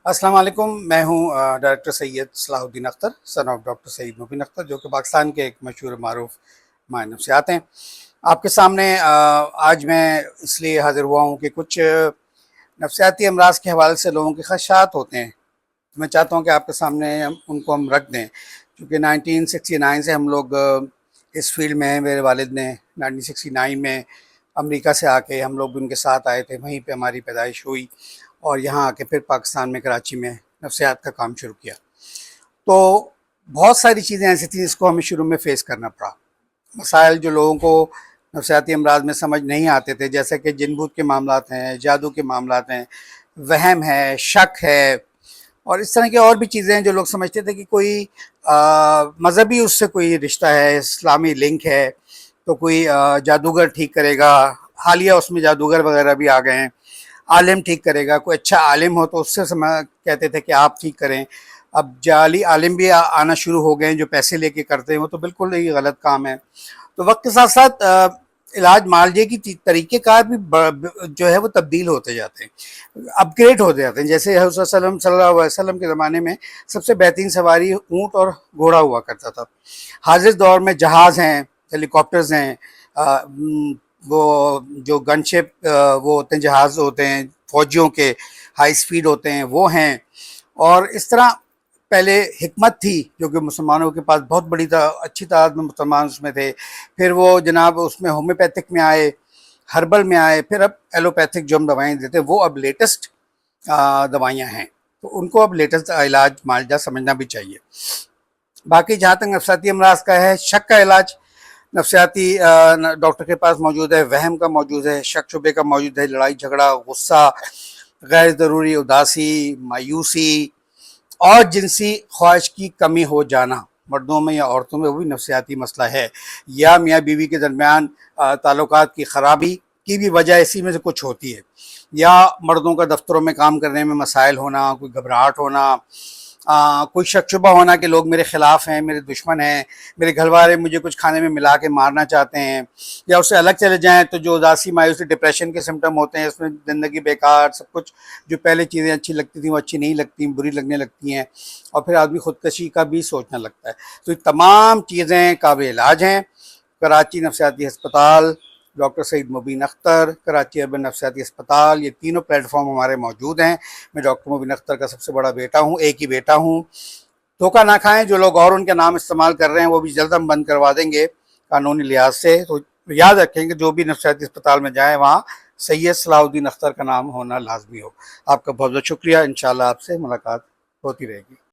السلام علیکم، میں ہوں ڈائریکٹر سید صلاح الدین اختر، سن آف ڈاکٹر سعید مبین اختر، جو کہ پاکستان کے ایک مشہور معروف ماہر نفسیات ہیں۔ آپ کے سامنے آج میں اس لیے حاضر ہوا ہوں کہ کچھ نفسیاتی امراض کے حوالے سے لوگوں کے خدشات ہوتے ہیں۔ میں چاہتا ہوں کہ آپ کے سامنے ان کو ہم رکھ دیں، کیونکہ 1969 سے ہم لوگ اس فیلڈ میں ہیں۔ میرے والد نے 1969 میں امریکہ سے آ کے، ہم لوگ ان کے ساتھ آئے تھے، وہیں پہ ہماری پیدائش ہوئی، اور یہاں آ کے پھر پاکستان میں کراچی میں نفسیات کا کام شروع کیا۔ تو بہت ساری چیزیں ایسی تھیں جس کو ہمیں شروع میں فیس کرنا پڑا۔ مسائل جو لوگوں کو نفسیاتی امراض میں سمجھ نہیں آتے تھے، جیسے کہ جن بھوت کے معاملات ہیں، جادو کے معاملات ہیں، وہم ہے، شک ہے، اور اس طرح کی اور بھی چیزیں ہیں جو لوگ سمجھتے تھے کہ کوئی مذہبی اس سے کوئی رشتہ ہے، اسلامی لنک ہے، تو کوئی جادوگر ٹھیک کرے گا۔ حالیہ اس میں جادوگر وغیرہ بھی آ گئے ہیں۔ عالم ٹھیک کرے گا، کوئی اچھا عالم ہو تو اس سے کہتے تھے کہ آپ ٹھیک کریں۔ اب جعلی عالم بھی آنا شروع ہو گئے ہیں جو پیسے لے کے کرتے ہیں، وہ تو بالکل ہی غلط کام ہے۔ تو وقت کے ساتھ ساتھ علاج معالجے کی طریقہ کار بھی جو ہے وہ تبدیل ہوتے جاتے ہیں، اپ گریڈ ہوتے جاتے ہیں۔ جیسے حضرت صلی اللہ علیہ وسلم کے زمانے میں سب سے بہترین سواری اونٹ اور گھوڑا ہوا کرتا تھا۔ حاضر دور میں جہاز ہیں، ہیلی کاپٹرز ہیں، وہ جو گن شپ وہ ہوتے ہیں، جہاز ہوتے ہیں فوجیوں کے، ہائی سپیڈ ہوتے ہیں، وہ ہیں۔ اور اس طرح پہلے حکمت تھی جو کہ مسلمانوں کے پاس بہت بڑی اچھی تعداد میں مسلمان اس میں تھے، پھر وہ جناب اس میں ہومیوپیتھک میں آئے، ہربل میں آئے، پھر اب ایلوپیتھک جو ہم دوائیں دیتے ہیں وہ اب لیٹسٹ دوائیاں ہیں، تو ان کو اب لیٹسٹ علاج معالجہ سمجھنا بھی چاہیے۔ باقی جہاں تک نفسیاتی امراض کا ہے، شک کا علاج نفسیاتی ڈاکٹر کے پاس موجود ہے، وہم کا موجود ہے، شک شبے کا موجود ہے، لڑائی جھگڑا، غصہ، غیر ضروری اداسی، مایوسی، اور جنسی خواہش کی کمی ہو جانا، مردوں میں یا عورتوں میں وہ بھی نفسیاتی مسئلہ ہے، یا میاں بیوی کے درمیان تعلقات کی خرابی کی بھی وجہ اسی میں سے کچھ ہوتی ہے، یا مردوں کا دفتروں میں کام کرنے میں مسائل ہونا، کوئی گھبراہٹ ہونا، کوئی شک شبہ ہونا کہ لوگ میرے خلاف ہیں، میرے دشمن ہیں، میرے گھر والے مجھے کچھ کھانے میں ملا کے مارنا چاہتے ہیں، یا اس سے الگ چلے جائیں تو جو اداسی، مایوسی، ڈپریشن کے سمٹم ہوتے ہیں، اس میں زندگی بیکار، سب کچھ جو پہلے چیزیں اچھی لگتی تھیں وہ اچھی نہیں لگتی، بری لگنے لگتی ہیں، اور پھر آدمی خودکشی کا بھی سوچنے لگتا ہے۔ تو یہ تمام چیزیں قابل علاج ہیں۔ کراچی نفسیاتی ہسپتال، ڈاکٹر سعید مبین اختر، کراچی اربن نفسیاتی ہسپتال، یہ تینوں پلیٹ فارم ہمارے موجود ہیں۔ میں ڈاکٹر مبین اختر کا سب سے بڑا بیٹا ہوں، ایک ہی بیٹا ہوں۔ دھوکہ نہ کھائیں، جو لوگ اور ان کے نام استعمال کر رہے ہیں وہ بھی جلد ہم بند کروا دیں گے قانونی لحاظ سے۔ تو یاد رکھیں کہ جو بھی نفسیاتی ہسپتال میں جائیں وہاں سید صلاح الدین اختر کا نام ہونا لازمی ہو۔ آپ کا بہت بہت شکریہ، انشاءاللہ آپ سے ملاقات ہوتی رہے گی۔